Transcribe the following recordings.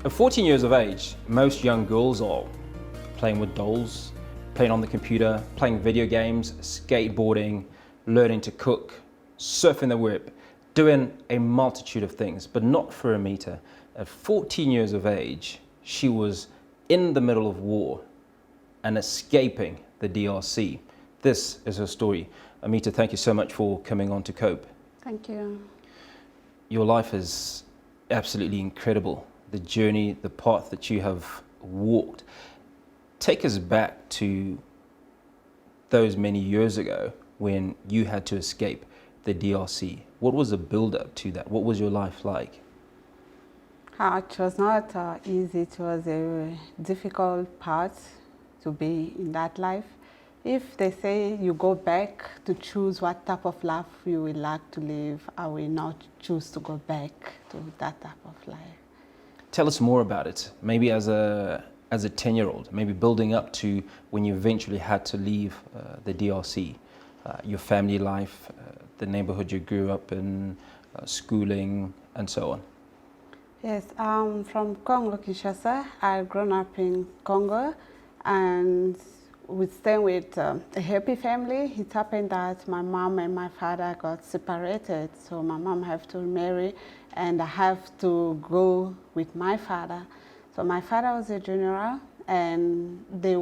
At 14 years of age, most young girls are playing with dolls, playing on the computer, playing video games, skateboarding, learning to cook, surfing the web, doing a multitude of things, but not for Amita. At 14 years of age, she was in the middle of war and escaping the DRC. This is her story. Amita, thank you so much for coming on to Cope. Thank you. Your life is absolutely incredible. The journey, the path that you have walked. Take us back to those many years ago when you had to escape the DRC. What was the build-up to that? What was your life like? It was not easy. It was a difficult part to be in that life. If they say you go back to choose what type of life you would like to live, I will not choose to go back to that type of life. Tell us more about it. Maybe as a 10-year-old, maybe building up to when you eventually had to leave the DRC, your family life, the neighborhood you grew up in, schooling, and so on. Yes, I'm from Congo, Kinshasa. I've grown up in Congo, and we stay with a happy family. It happened that my mom and my father got separated, so my mom have to marry, and I have to go with my father. So my father was a general, and they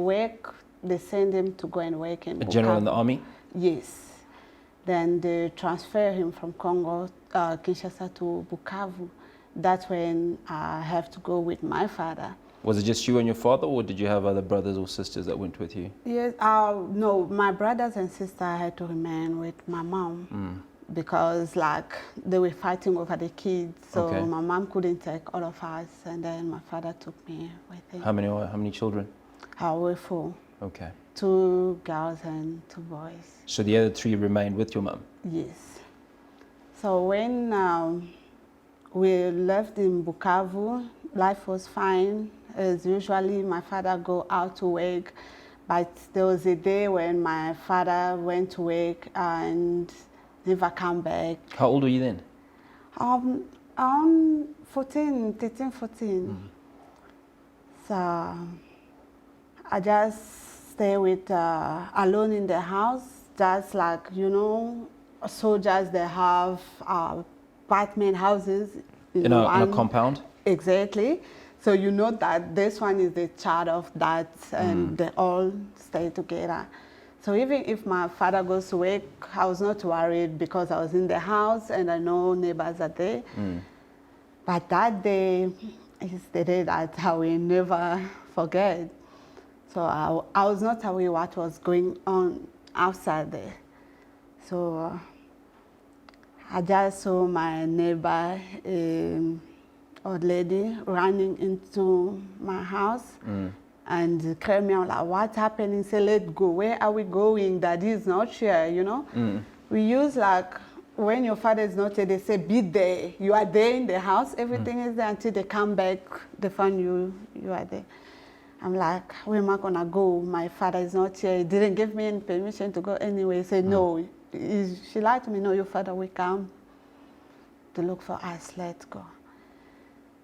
send him to go and work in A general in the army? Yes. Then they transfer him from Congo, Kinshasa to Bukavu. That's when I have to go with my father. Was it just you and your father, or did you have other brothers or sisters that went with you? Yes, no, my brothers and sisters had to remain with my mom because they were fighting over the kids. So Okay. my mom couldn't take all of us, and then my father took me with him. How many children? We were 4. Okay. 2 girls and 2 boys. So the other 3 remained with your mum? Yes. So when we left in Bukavu, life was fine. As usually, my father go out to work, but there was a day when my father went to work and never come back. How old were you then? 13, 14. So I just stay with alone in the house, just like, soldiers, they have apartment houses. In a compound? Exactly. So you know that this one is the child of that, and they all stay together. So even if my father goes to work, I was not worried because I was in the house and I know neighbors are there. But that day is the day that I will never forget. So I was not aware what was going on outside there. So I just saw my neighbor, old lady, running into my house and called me out like, what's happening? Say, let's go. Where are we going? Daddy is not here, We use when your father is not here, they say, be there. You are there in the house, everything is there until they come back, they find you are there. I'm like, where am I gonna go? My father is not here. He didn't give me any permission to go anyway. He said, no. She lied to me, no, your father will come to look for us, let's go.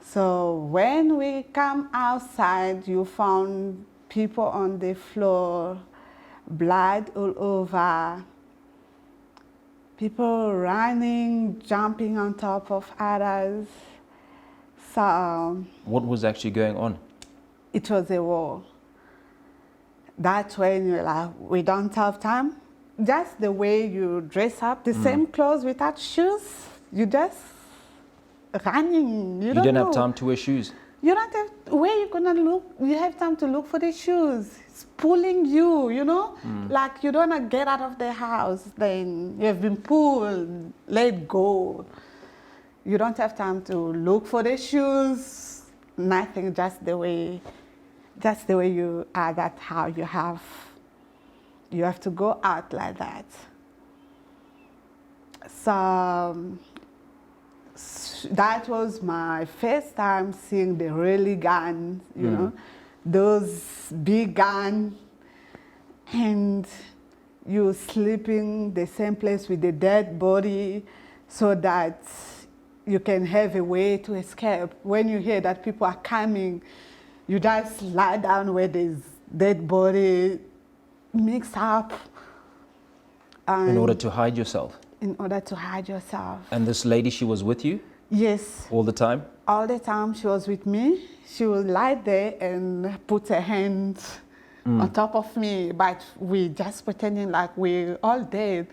So when we come outside, you found people on the floor, blood all over, people running, jumping on top of others. So what was actually going on? It was a war. That's when you're like, we don't have time. Just the way you dress up, the same clothes without shoes, you just running. You didn't have time to wear shoes? You don't have, where you gonna look? You have time to look for the shoes. It's pulling you, Like you don't wanna get out of the house, then you have been pulled, let go. You don't have time to look for the shoes, nothing, just the way you are, that's how you have to go out like that. So that was my first time seeing the really guns, those big guns, and you sleeping the same place with the dead body so that you can have a way to escape. When you hear that people are coming, you just lie down where there's dead body mixed up. In order to hide yourself? In order to hide yourself. And this lady, she was with you? Yes. All the time? All the time she was with me. She would lie there and put her hands on top of me, but we just pretending like we're all dead.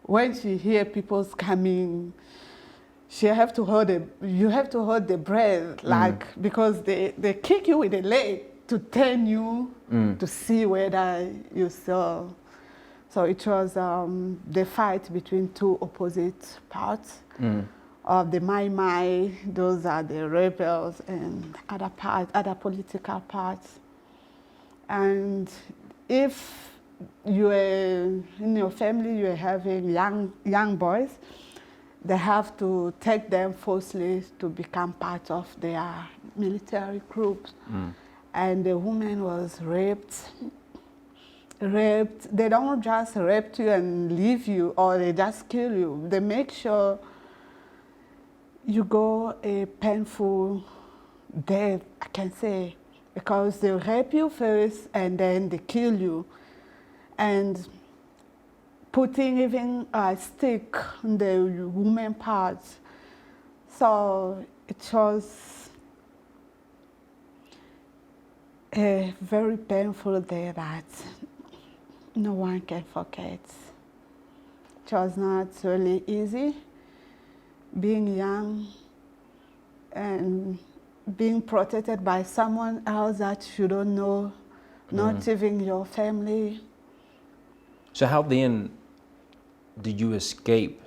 When she hear people's coming, you have to hold the breath, like, because they kick you with a leg to turn you to see whether you saw. So it was the fight between two opposite parts of the Mai Mai. Those are the rebels, and other political parts. And if you are in your family, you are having young boys, they have to take them forcibly to become part of their military groups. And the woman was raped. They don't just rape you and leave you, or they just kill you. They make sure you go a painful death, I can say, because they rape you first and then they kill you. And putting even a stick on the woman parts. So it was a very painful day that no one can forget. It was not really easy being young and being protected by someone else that you don't know, not even your family. So how then did you escape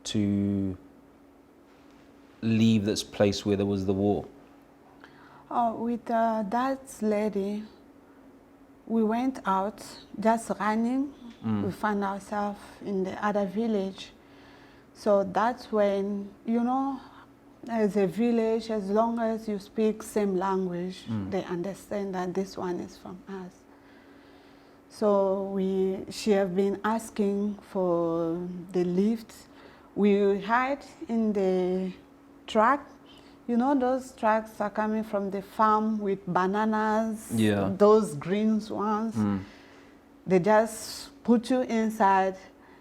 to leave this place where there was the war? With that lady, we went out just running. We found ourselves in the other village. So that's when, you know, as a village, as long as you speak same language, they understand that this one is from us. So she have been asking for the lift. We hide in the truck. You know, those trucks are coming from the farm with bananas, those green ones. They just put you inside.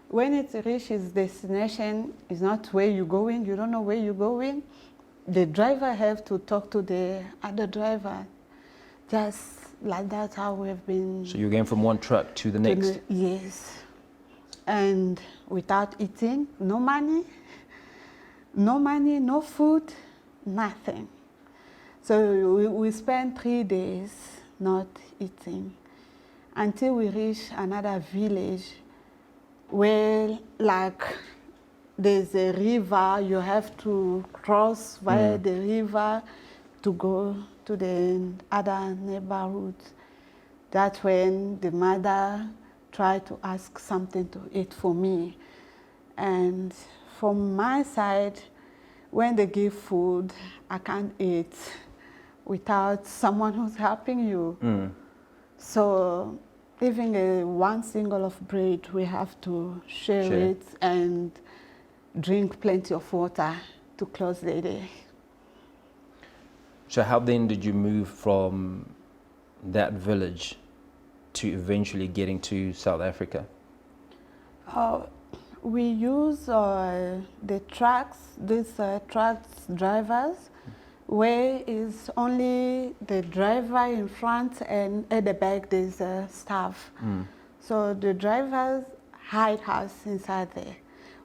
When it reaches destination, it's not where you're going, you don't know where you're going. The driver have to talk to the other driver. Just like that, how we've been. So you're going from one truck to the next? Yes. And without eating, no money, no food, nothing. So we spent 3 days not eating until we reach another village where, like, there's a river, you have to cross via the river to go to the other neighborhood. That's when the mother tried to ask something to eat for me. And from my side, when they give food, I can't eat without someone who's helping you. So even one single of bread, we have to share it and drink plenty of water to close the day. So how then did you move from that village to eventually getting to South Africa? We use the trucks, these trucks drivers, where is only the driver in front and at the back there's staff. So the drivers hide us inside there.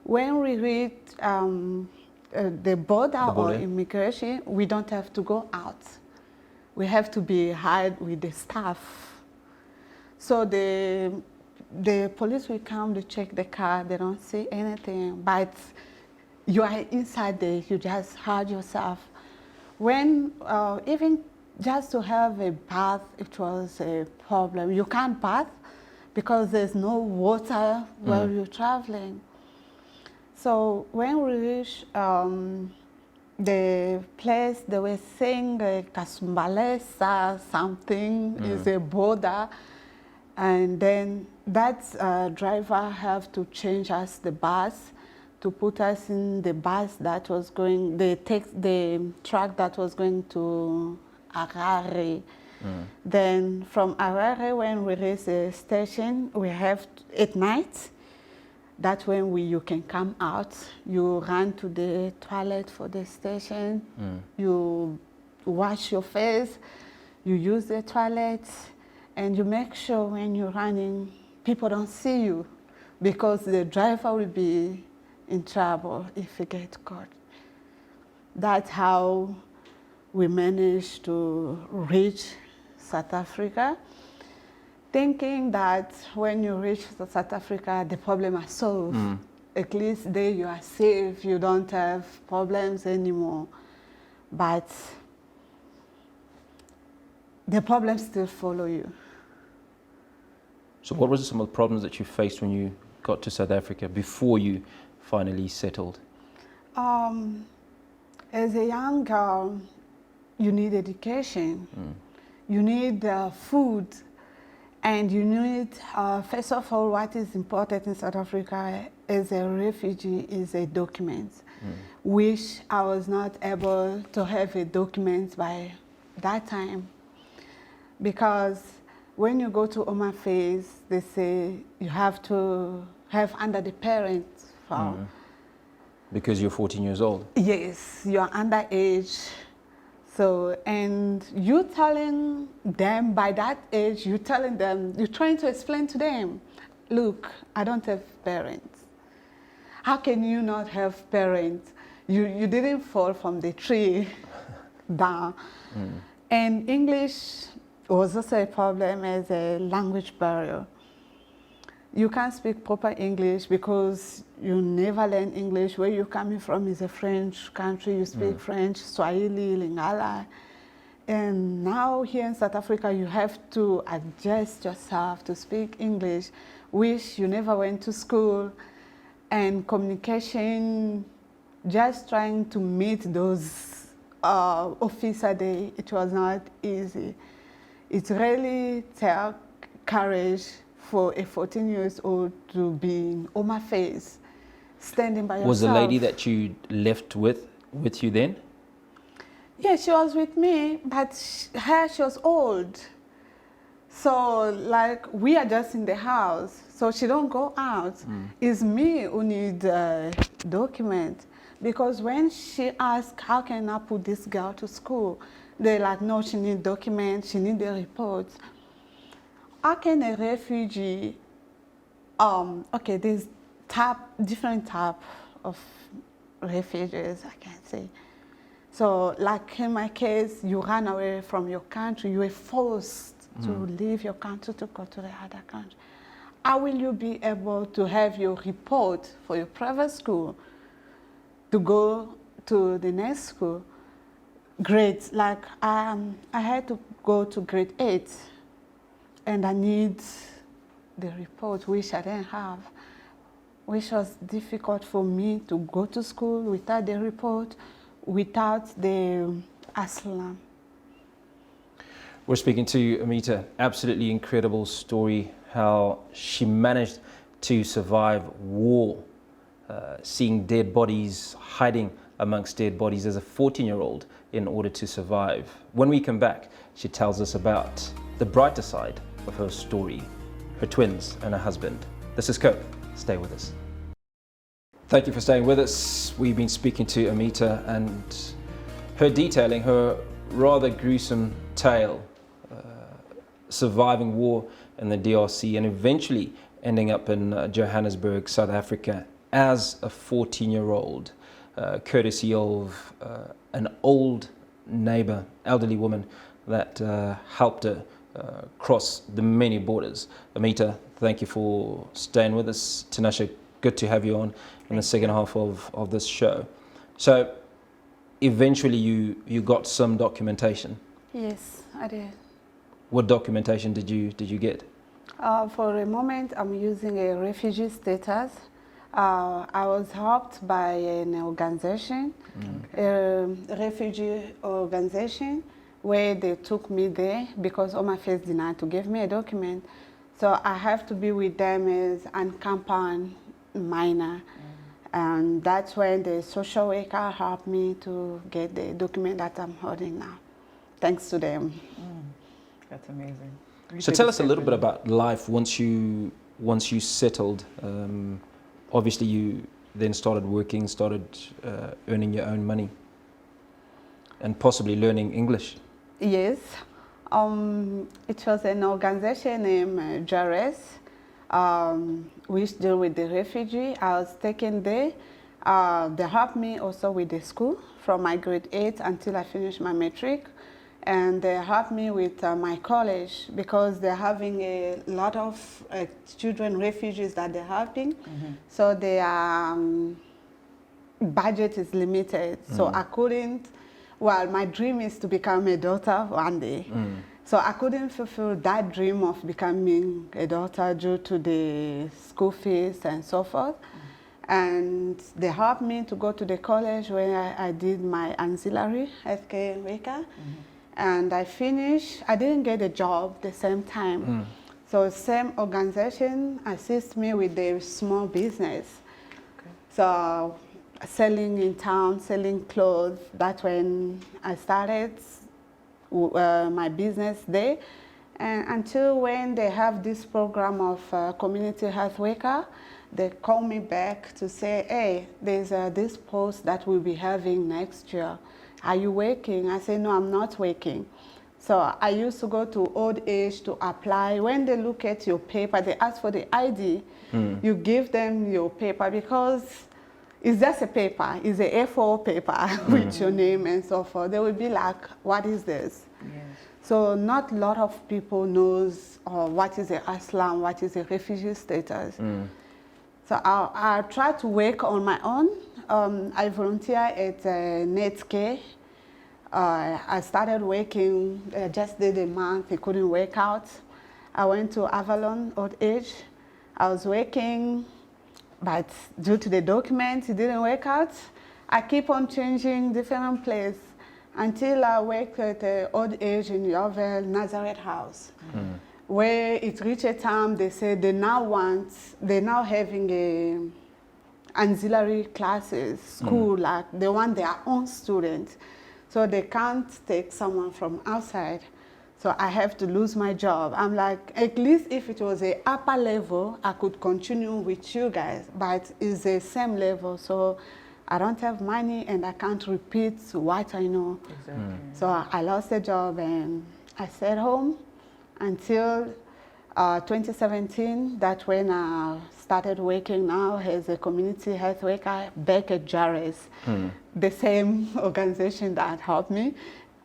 When we reach the border or immigration, we don't have to go out. We have to be hide with the staff. So the police will come to check the car, they don't see anything, but you are inside there, you just hide yourself. When, even just to have a bath, it was a problem. You can't bath because there's no water while you're traveling. So when we reached the place, they were saying Kasumbalesa something is a border, and then that driver have to change us the bus to put us in the bus that was going, the truck that was going to Harare. Then from Harare, when we reach the station, we have at night. That's when you can come out. You run to the toilet for the station. You wash your face. You use the toilet, and you make sure when you're running, people don't see you, because the driver will be in trouble if he gets caught. That's how we managed to reach South Africa, thinking that when you reach South Africa, the problem is solved. At least there you are safe, you don't have problems anymore. But the problems still follow you. So what were some of the problems that you faced when you got to South Africa before you finally settled? As a young girl, you need education. You need food, and you need, first of all, what is important in South Africa as a refugee is a document, which I was not able to have a document by that time. Because when you go to Home Affairs, they say you have to have under the parents file. Because you're 14 years old? Yes, you're underage. So, and you telling them by that age, you're telling them, you're trying to explain to them, look, I don't have parents. How can you not have parents? You didn't fall from the tree down. And English was also a problem as a language barrier. You can't speak proper English because you never learn English. Where you're coming from is a French country. You speak French, Swahili, Lingala. And now here in South Africa, you have to adjust yourself to speak English, which you never went to school. And communication, just trying to meet those officers, it was not easy. It really took courage for a 14-year-old to be in Home Affairs, standing by yourself. Was the lady that you left with you then? Yeah, she was with me, but she was old. So, like, we are just in the house, so she don't go out. It's me who need a document. Because when she asked, how can I put this girl to school? They're like, no, she need documents, she need the reports. How can a refugee, okay, there's different type of refugees, I can say. So like in my case, you ran away from your country, you were forced to leave your country to go to the other country. How will you be able to have your report for your private school to go to the next school? Grades, like I had to go to grade 8. And I need the report, which I didn't have, which was difficult for me to go to school without the report, without the asylum. We're speaking to Amita. Absolutely incredible story, how she managed to survive war, seeing dead bodies, hiding amongst dead bodies as a 14-year-old in order to survive. When we come back, she tells us about the brighter side of her story, her twins and her husband. This is Cope. Stay with us. Thank you for staying with us. We've been speaking to Amita and her detailing her rather gruesome tale, surviving war in the DRC and eventually ending up in Johannesburg, South Africa as a 14-year-old, courtesy of an old neighbor, elderly woman that helped her cross the many borders. Amita, thank you for staying with us. Tinashe, good to have you on in the second half of this show. So eventually you got some documentation. Yes, I did. What documentation did you get? For a moment, I'm using a refugee status. I was helped by an organization, a refugee organization, where they took me there because Home Affairs denied to give me a document. So I have to be with them as unaccompanied minor. And that's when the social worker helped me to get the document that I'm holding now. Thanks to them. That's amazing. So tell us a little bit about life once you settled. Obviously, you then started working, earning your own money, and possibly learning English. Yes. It was an organization named JARES, which deal with the refugee. I was taken there. They helped me also with the school from my grade 8 until I finished my matric. And they helped me with my college because they're having a lot of children, refugees that they're helping. So their budget is limited. So I couldn't, well, my dream is to become a doctor one day. So I couldn't fulfill that dream of becoming a doctor due to the school fees and so forth. And they helped me to go to the college where I did my auxiliary healthcare worker. And I finished. I didn't get a job the same time. So same organization assists me with the small business. So selling in town, selling clothes. That's when I started my business there. And until when they have this program of community health worker, they call me back to say, hey, there's this post that we'll be having next year. Are you working? I say, no, I'm not working. So I used to go to old age to apply. When they look at your paper, they ask for the ID. You give them your paper because it's just a paper. It's a A4 paper with your name and so forth. They will be like, what is this? So not a lot of people knows what is a asylum, what is a refugee status. So I try to work on my own. I volunteer at Netcare. I started working, just did a month, it couldn't work out. I went to Avalon Old Age. I was working, but due to the documents, it didn't work out. I keep on changing different places until I worked at Old Age in Yovel, Nazareth House, where it reached a time they said they're now having a auxiliary classes, school, like they want their own students. So they can't take someone from outside. So I have to lose my job. I'm like, at least if it was a upper level, I could continue with you guys, but it's the same level. So I don't have money and I can't repeat what I know. So I lost the job and I stayed home until 2017. That's when I started working now as a community health worker back at JARES, the same organization that helped me.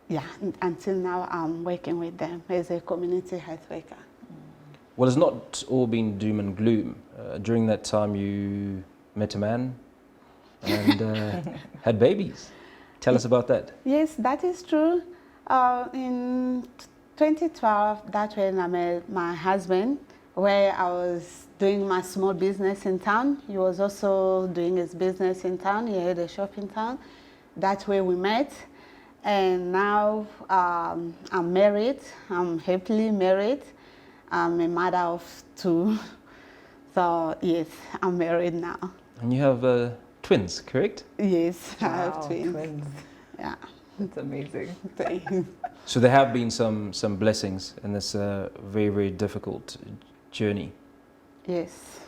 Yeah, until now I'm working with them as a community health worker. Well, it's not all been doom and gloom. During that time you met a man and had babies. Tell us about that. Yes, that is true. In 2012, that's when I met my husband, where I was doing my small business in town. He was also doing his business in town. He had a shop in town. That's where we met. And now I'm married. I'm happily married. I'm a mother of 2. So yes, I'm married now. And you have twins, correct? Yes, Wow, I have twins. Yeah. That's amazing. So there have been some blessings in this very, very difficult journey. Yes.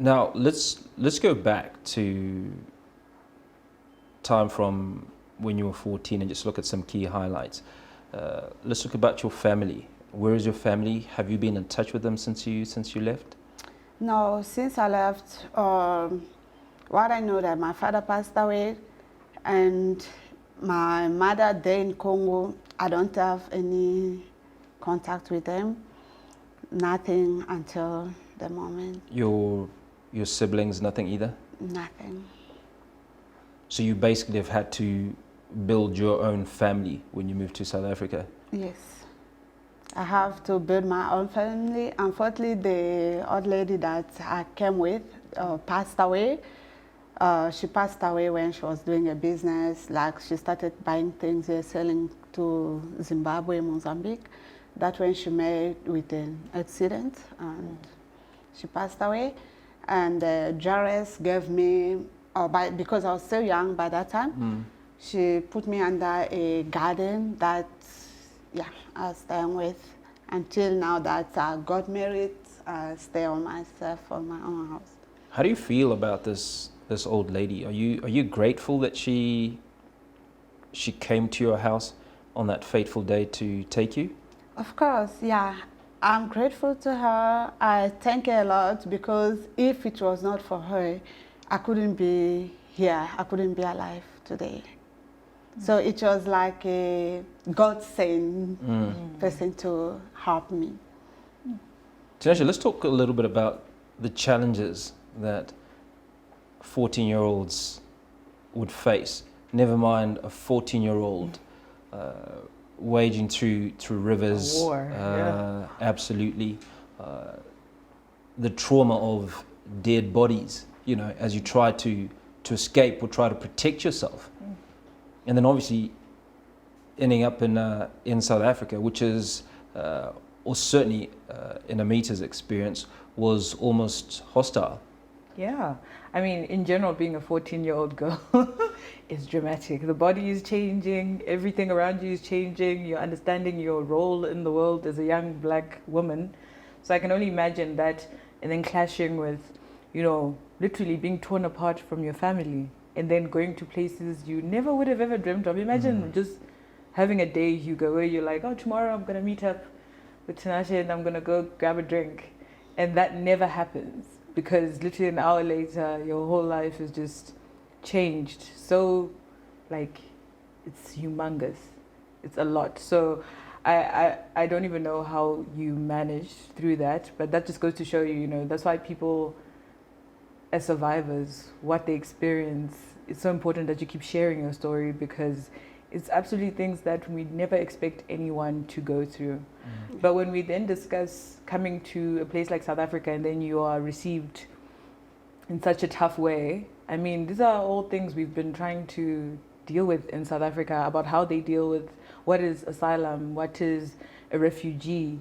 Now let's go back to time from when you were 14 and just look at some key highlights. Let's talk about your family. Where is your family? Have you been in touch with them since you left? No, since I left, what I know that my father passed away, and my mother there in Congo, I don't have any contact with them. Nothing until the moment. Your siblings, nothing either? Nothing. So you basically have had to build your own family when you moved to South Africa? Yes. I have to build my own family. Unfortunately, the old lady that I came with passed away. She passed away when she was doing a business, like she started buying things and selling to Zimbabwe, Mozambique. That's when she met with an accident and she passed away. And Jairus gave me, because I was so young by that time, she put me under a garden that, yeah, I was staying with until now that I got married. I stay on myself on my own house. How do you feel about this old lady? Are you grateful that she came to your house on that fateful day to take you? Of course, yeah. I'm grateful to her. I thank her a lot because if it was not for her, I couldn't be here. I couldn't be alive today. So it was like a God-sent person to help me. Tinashe, let's talk a little bit about the challenges that 14-year-olds would face. Never mind a 14-year-old wading through rivers. A war, yeah. Absolutely. The trauma of dead bodies, you know, as you try to escape or try to protect yourself. And then obviously ending up in South Africa, which is, or certainly in Amita's experience, was almost hostile. Yeah. I mean, in general, being a 14-year-old girl is dramatic. The body is changing, everything around you is changing, you're understanding your role in the world as a young black woman. So I can only imagine that, and then clashing with, you know, literally being torn apart from your family and then going to places you never would have ever dreamt of. Imagine just having a day, Hugo, where you're like, oh, tomorrow I'm going to meet up with Tinashe and I'm going to go grab a drink. And that never happens. Because literally an hour later, your whole life is just changed. So, like, it's humongous. It's a lot. So, I don't even know how you managed through that. But that just goes to show you, you know, that's why people, as survivors, what they experience, it's so important that you keep sharing your story because it's absolutely things that we never expect anyone to go through. But when we then discuss coming to a place like South Africa and then you are received in such a tough way, I mean, these are all things we've been trying to deal with in South Africa, about how they deal with what is asylum, what is a refugee.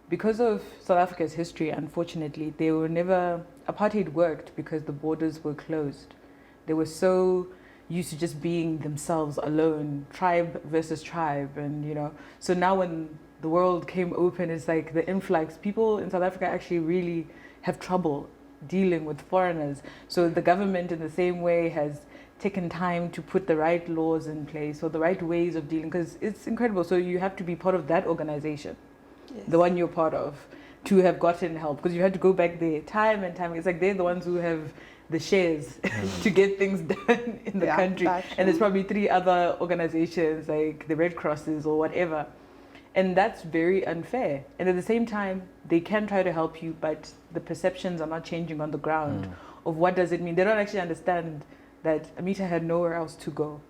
Because of South Africa's history, unfortunately, they were never, apartheid worked because the borders were closed. They were so used to just being themselves alone, tribe versus tribe, and you know. So now when the world came open, it's like the influx. People in South Africa actually really have trouble dealing with foreigners. So the government in the same way has taken time to put the right laws in place or the right ways of dealing, because it's incredible. So you have to be part of that organization, the one you're part of, to have gotten help, because you had to go back there time and time. It's like they're the ones who have the shares to get things done in the country. And there's probably 3 other organizations like the Red Crosses or whatever. And that's very unfair. And at the same time, they can try to help you, but the perceptions are not changing on the ground of what does it mean. They don't actually understand that Amita had nowhere else to go.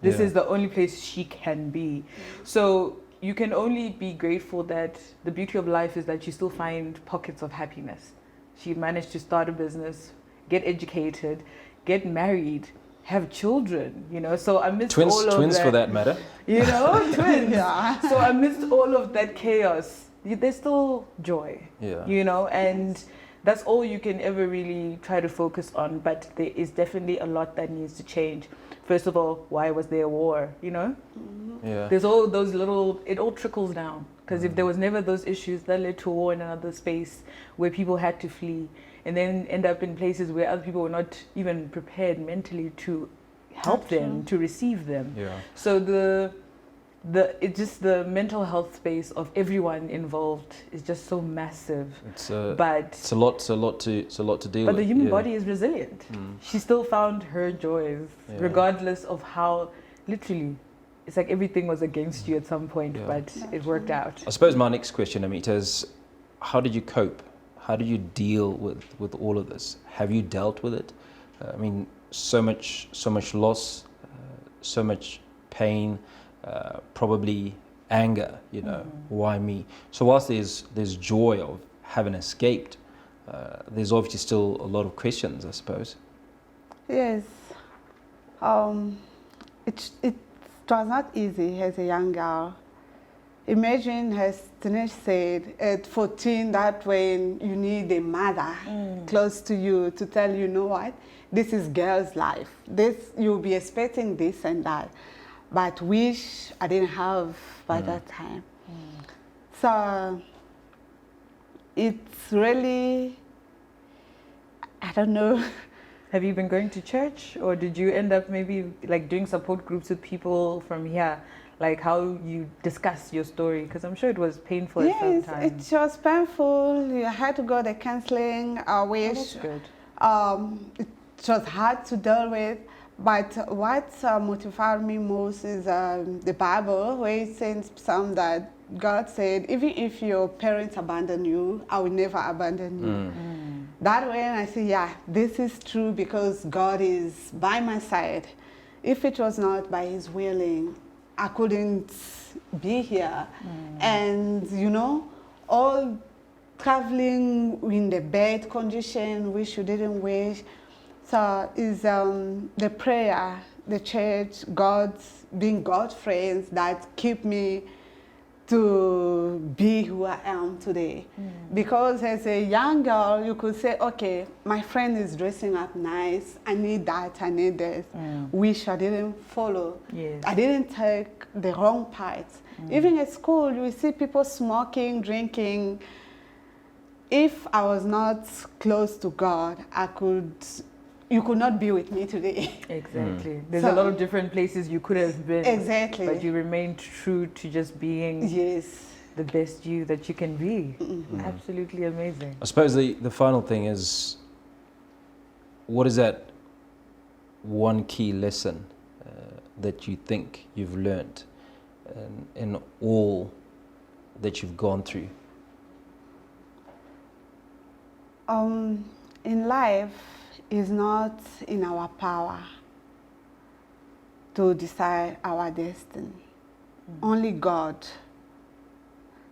This is the only place she can be. So you can only be grateful that the beauty of life is that you still find pockets of happiness. She managed to start a business, get educated, get married, have children, you know. So amidst all of that, twins for that matter, you know, twins. Yeah. So amidst all of that chaos, there's still joy, you know, and that's all you can ever really try to focus on. But there is definitely a lot that needs to change. First of all, why was there a war, you know? There's all those little, it all trickles down. Because if there was never those issues, that led to a war in another space where people had to flee and then end up in places where other people were not even prepared mentally to help them, to receive them. So it's just the mental health space of everyone involved is just so massive. It's a lot to deal with. But the human body is resilient. She still found her joys, regardless of how, literally, it's like everything was against you at some point, but it worked out. I suppose my next question, Amita, is how did you cope? How did you deal with all of this? Have you dealt with it? I mean, so much loss, so much pain, probably anger, you know, why me? So whilst there's joy of having escaped, there's obviously still a lot of questions, I suppose. Yes. It was not easy as a young girl. imagine, as Tinesh said, at 14, that when you need a mother close to you to tell you, know what, this is girl's life. This, you'll be expecting this and that. But wish I didn't have by that time. So it's really, I don't know. Have you been going to church, or did you end up maybe like doing support groups with people from here? Like how you discuss your story? Because I'm sure it was painful at some Yes, times. it was painful. You had to go to counseling. I wish. That's good. It was hard to deal with. But what motivated me most is the Bible, where it says some that God said, even if your parents abandon you, I will never abandon you. That way, I say, yeah, this is true because God is by my side. If it was not by His willing, I couldn't be here. And, you know, all traveling in the bad condition, which you didn't wish. So is the prayer, the church, God's, being God friends that keep me to be who I am today. Because as a young girl, you could say, okay, my friend is dressing up nice. I need that, I need this. Wish I didn't follow. Yes. I didn't take the wrong parts. Even at school, you see people smoking, drinking. If I was not close to God, you could not be with me today. Exactly. There's a lot of different places you could have been. Exactly. But you remained true to just being the best you that you can be. Absolutely amazing. I suppose the final thing is, what is that one key lesson that you think you've learned in all that you've gone through? In life, it's not in our power to decide our destiny. Only God.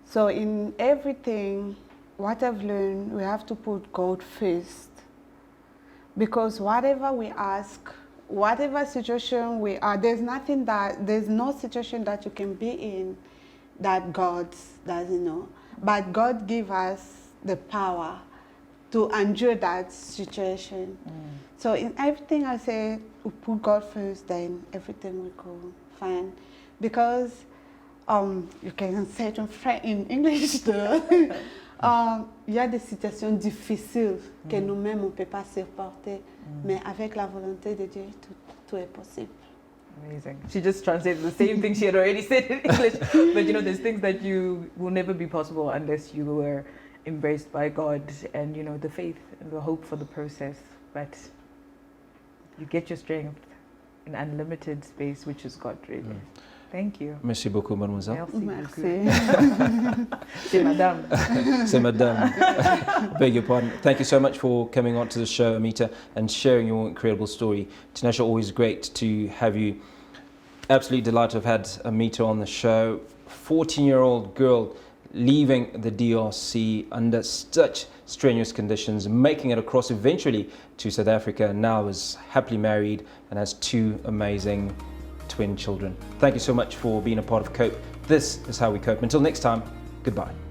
So in everything, what I've learned, we have to put God first. Because whatever we ask, whatever situation we are, there's no situation that you can be in that God doesn't know. But God gives us the power to endure that situation. So in everything I say, we put God first, then everything will go fine. Because you can say it in English too. Il y a des situations difficiles que nous-mêmes on ne peut pas supporter, mais avec la volonté de Dieu, tout est possible. Amazing. She just translated the same thing she had already said in English. But you know, there's things that you will never be possible unless you were embraced by God and, you know, the faith and the hope for the process. But you get your strength in unlimited space, which is God, really. Thank you. Merci beaucoup, mademoiselle. Merci. C'est madame. C'est madame. Beg your pardon. Thank you so much for coming on to the show, Amita, and sharing your incredible story. Tinashe, always great to have you. Absolutely delighted to have had Amita on the show. 14-year-old girl leaving the DRC under such strenuous conditions, making it across eventually to South Africa, and now is happily married and has 2 amazing twin children. Thank you so much for being a part of COPE. This is how we cope. Until next time, goodbye.